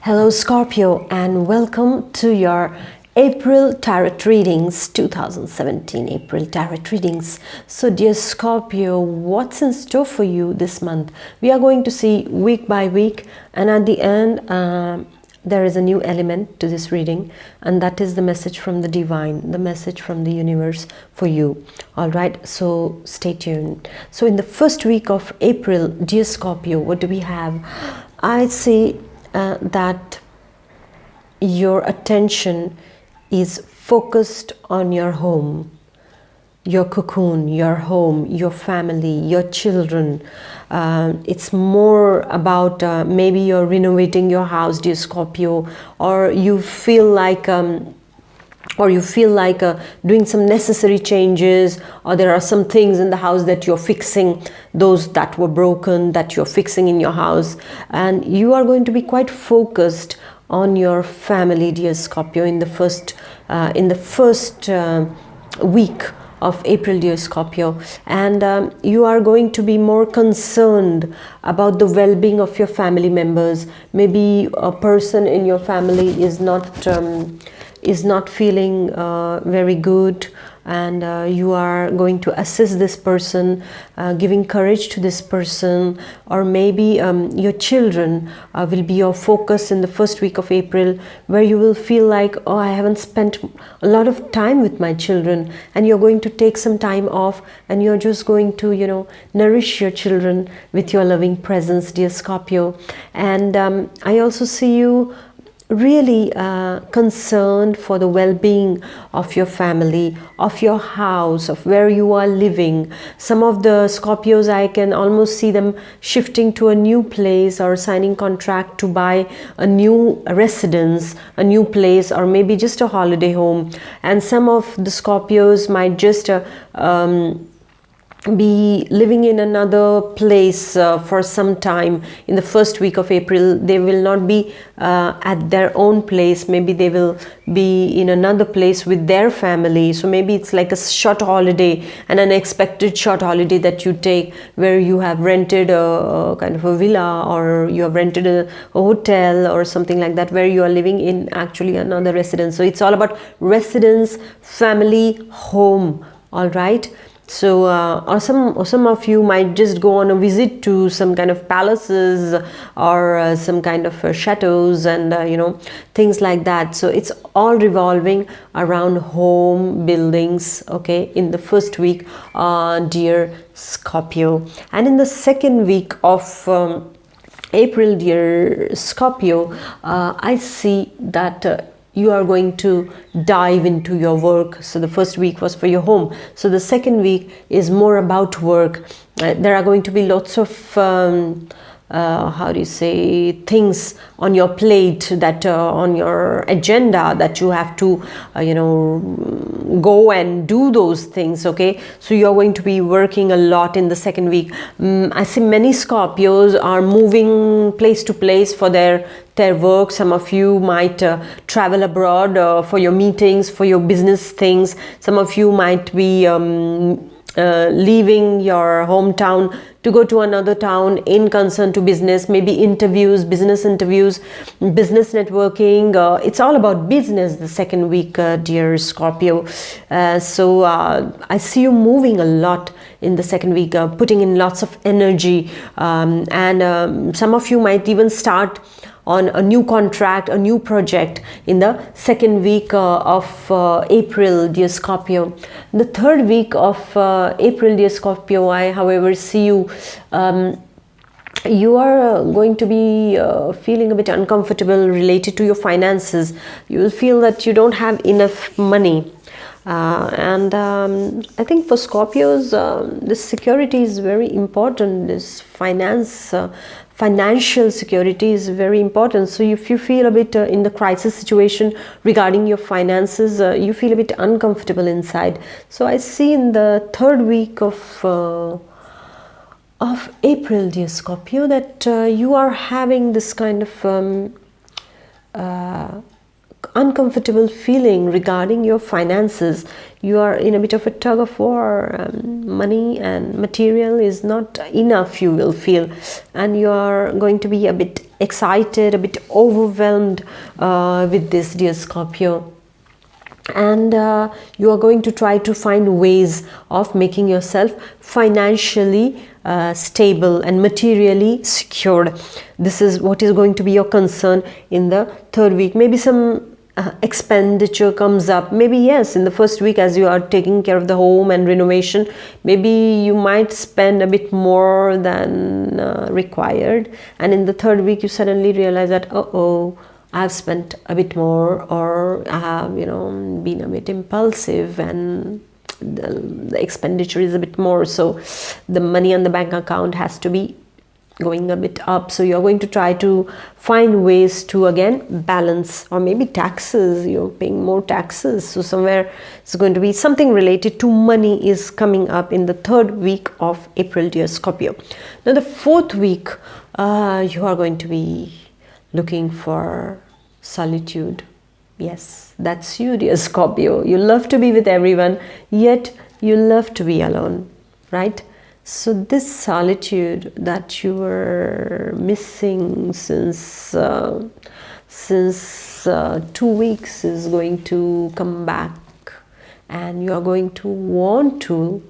Hello Scorpio, and welcome to your April Tarot Readings, 2017 April Tarot Readings. So dear Scorpio, what's in store for you this month? We are going to see week by week, and at the end there is a new element to this reading, and that is the message from the divine, the message from the universe for you. All right, so stay tuned. So in the first week of April, dear Scorpio, what do we have? I see that your attention is focused on your home, your cocoon, your home, your family, your children. It's more about maybe you're renovating your house, dear Scorpio, or you feel like doing some necessary changes, or there are some things in the house that you're fixing, those that were broken that you're fixing in your house, and you are going to be quite focused on your family, dear Scorpio, in the first week of April, dear Scorpio, and you are going to be more concerned about the well-being of your family members. Maybe a person in your family is not feeling very good, and you are going to assist this person, giving courage to this person, or maybe your children will be your focus in the first week of April, where you will feel like, oh, I haven't spent a lot of time with my children, and you're going to take some time off, and you're just going to, nourish your children with your loving presence, dear Scorpio. And I also see you really concerned for the well-being of your family, of your house, of where you are living. Some of the Scorpios, I can almost see them shifting to a new place or signing contract to buy a new residence, a new place, or maybe just a holiday home. And some of the Scorpios might just be living in another place for some time. In the first week of April, they will not be at their own place. Maybe they will be in another place with their family. So maybe it's like a short holiday, an unexpected short holiday that you take, where you have rented a kind of a villa, or you have rented a hotel or something like that, where you are living in actually another residence. So it's all about residence, family, home. All right. So or some of you might just go on a visit to some kind of palaces, or some kind of chateaus, and things like that. So it's all revolving around home, buildings, okay, in the first week, dear Scorpio. And in the second week of April, dear Scorpio, I see that you are going to dive into your work. So the first week was for your home. So the second week is more about work. There are going to be lots of things on your plate, that on your agenda, that you have to go and do those things. Okay, so you're going to be working a lot in the second week. I see many Scorpios are moving place to place for their work. Some of you might travel abroad for your meetings, for your business things. Some of you might be leaving your hometown to go to another town in concern to business, maybe interviews, business networking. It's all about business the second week, dear Scorpio. So I see you moving a lot in the second week, putting in lots of energy, and some of you might even start on a new contract, a new project in the second week of April, dear Scorpio. The third week of April, dear Scorpio, I, however, see you you are going to be feeling a bit uncomfortable related to your finances. You will feel that you don't have enough money. And I think for Scorpios, this security is very important. This financial security is very important. So if you feel a bit in the crisis situation regarding your finances, you feel a bit uncomfortable inside. So I see in the third week of April, dear Scorpio, that you are having this kind of uncomfortable feeling regarding your finances. You are in a bit of a tug of war. Money and material is not enough, you will feel, and you are going to be a bit excited, a bit overwhelmed with this, dear Scorpio. And you are going to try to find ways of making yourself financially stable and materially secured. This is what is going to be your concern in the third week. Maybe some expenditure comes up. Maybe yes, in the first week, as you are taking care of the home and renovation, maybe you might spend a bit more than required, and in the third week you suddenly realize that I've spent a bit more, or I have been a bit impulsive and the expenditure is a bit more, so the money on the bank account has to be going a bit up. So you're going to try to find ways to again balance. Or maybe taxes, you're paying more taxes, so somewhere it's going to be something related to money is coming up in the third week of April, dear Scorpio. Now the fourth week, you are going to be looking for solitude. Yes, that's you, dear Scorpio. You love to be with everyone, yet you love to be alone, right? So this solitude that you were missing since 2 weeks is going to come back, and you are going to want to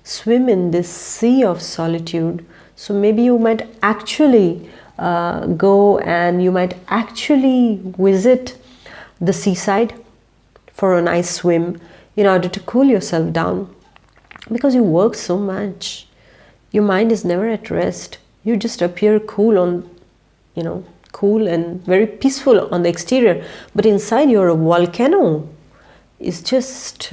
swim in this sea of solitude. So maybe you might actually go and you might actually visit the seaside for a nice swim in order to cool yourself down, because you work so much. Your mind is never at rest. You just appear cool cool and very peaceful on the exterior, but inside you're a volcano. It's just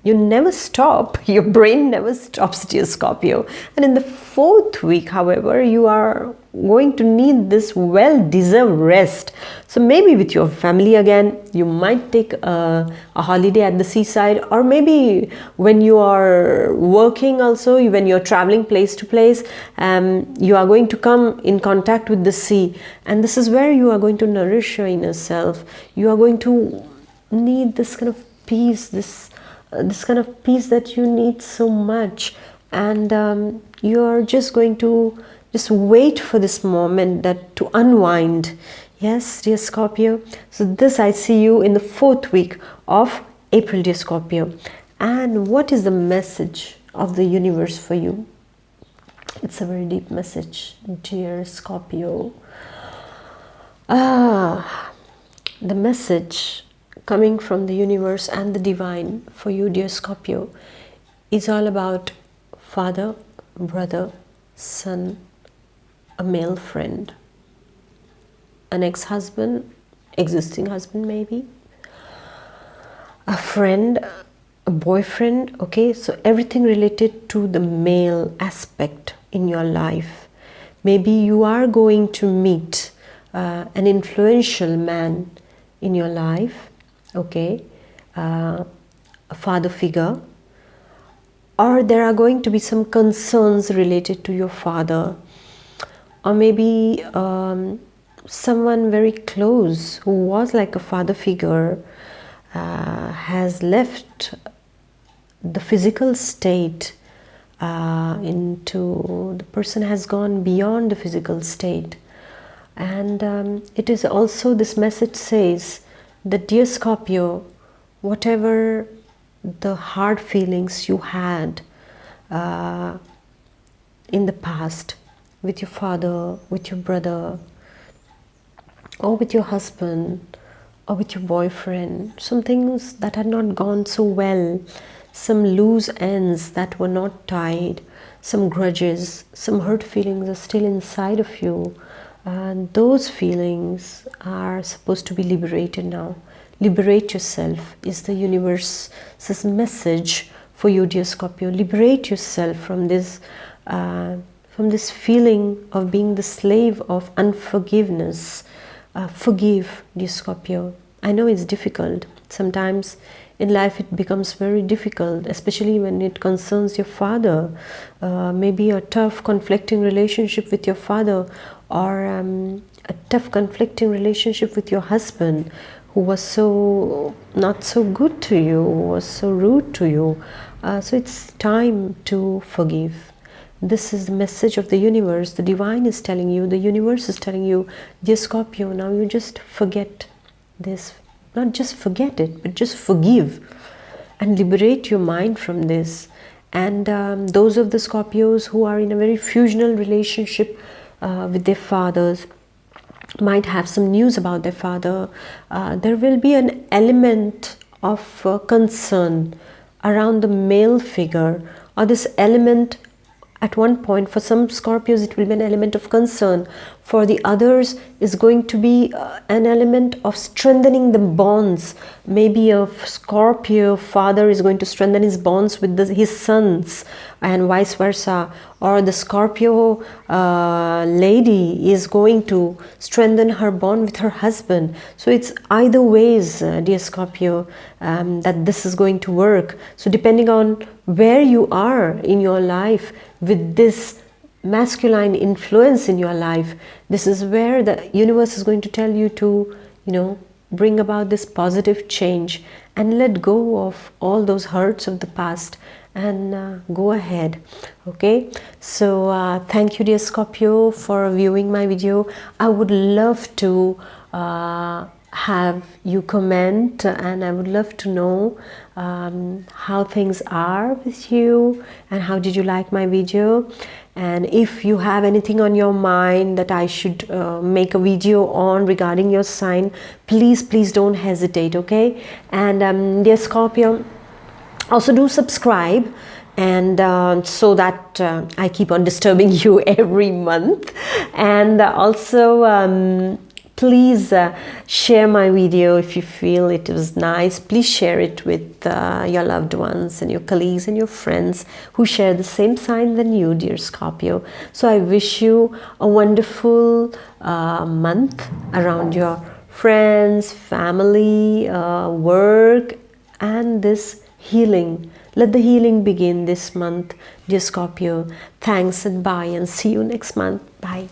you never stop. Your brain never stops, dear Scorpio. And in the fourth week, however, you are going to need this well-deserved rest. So maybe with your family again, you might take a holiday at the seaside, or maybe when you are working also, when you're traveling place to place, you are going to come in contact with the sea. And this is where you are going to nourish your inner self. You are going to need this kind of peace, this kind of peace that you need so much, and you are just going to just wait for this moment to unwind. Yes, dear Scorpio. So this I see you in the fourth week of April, dear Scorpio. And what is the message of the universe for you? It's a very deep message, dear Scorpio. The message coming from the universe and the divine for you, dear Scorpio, is all about father, brother, son, a male friend, an ex-husband, existing husband maybe, a friend, a boyfriend. Okay, so everything related to the male aspect in your life. Maybe you are going to meet an influential man in your life, okay, a father figure, or there are going to be some concerns related to your father, or maybe someone very close who was like a father figure has left the physical state into the person has gone beyond the physical state. And it is also, this message says that, dear Scorpio, whatever the hard feelings you had in the past with your father, with your brother, or with your husband, or with your boyfriend, some things that had not gone so well, some loose ends that were not tied, some grudges, some hurt feelings are still inside of you, and those feelings are supposed to be liberated now. Liberate yourself is the universe's message for you, dear Scorpio. Liberate yourself from this feeling of being the slave of unforgiveness. Forgive, dear Scorpio. I know it's difficult. Sometimes in life it becomes very difficult, especially when it concerns your father. Maybe a tough conflicting relationship with your father, or a tough conflicting relationship with your husband, who was so not so good to you, who was so rude to you. So it's time to forgive. This is the message of the universe. The divine is telling you, the universe is telling you, dear Scorpio, now you just forget this. Not just forget it, but just forgive and liberate your mind from this. And those of the Scorpios who are in a very fusional relationship with their fathers might have some news about their father. There will be an element of concern around the male figure, or this element at one point, for some Scorpios it will be an element of concern. For the others is going to be an element of strengthening the bonds. Maybe a Scorpio father is going to strengthen his bonds with his sons, and vice versa. Or the Scorpio lady is going to strengthen her bond with her husband. So it's either ways, dear Scorpio, that this is going to work. So depending on where you are in your life with this masculine influence in your life, this is where the universe is going to tell you to, bring about this positive change and let go of all those hurts of the past and go ahead. Okay, so thank you, dear Scorpio, for viewing my video. I would love to have you comment, and I would love to know how things are with you and how did you like my video. And if you have anything on your mind that I should make a video on regarding your sign, please don't hesitate. Okay, and dear Scorpio, also do subscribe, and so that I keep on disturbing you every month. And also please share my video if you feel it was nice. Please share it with your loved ones and your colleagues and your friends who share the same sign than you, dear Scorpio. So I wish you a wonderful month around your friends, family, work, and this healing. Let the healing begin this month, dear Scorpio. Thanks and bye, and see you next month. Bye.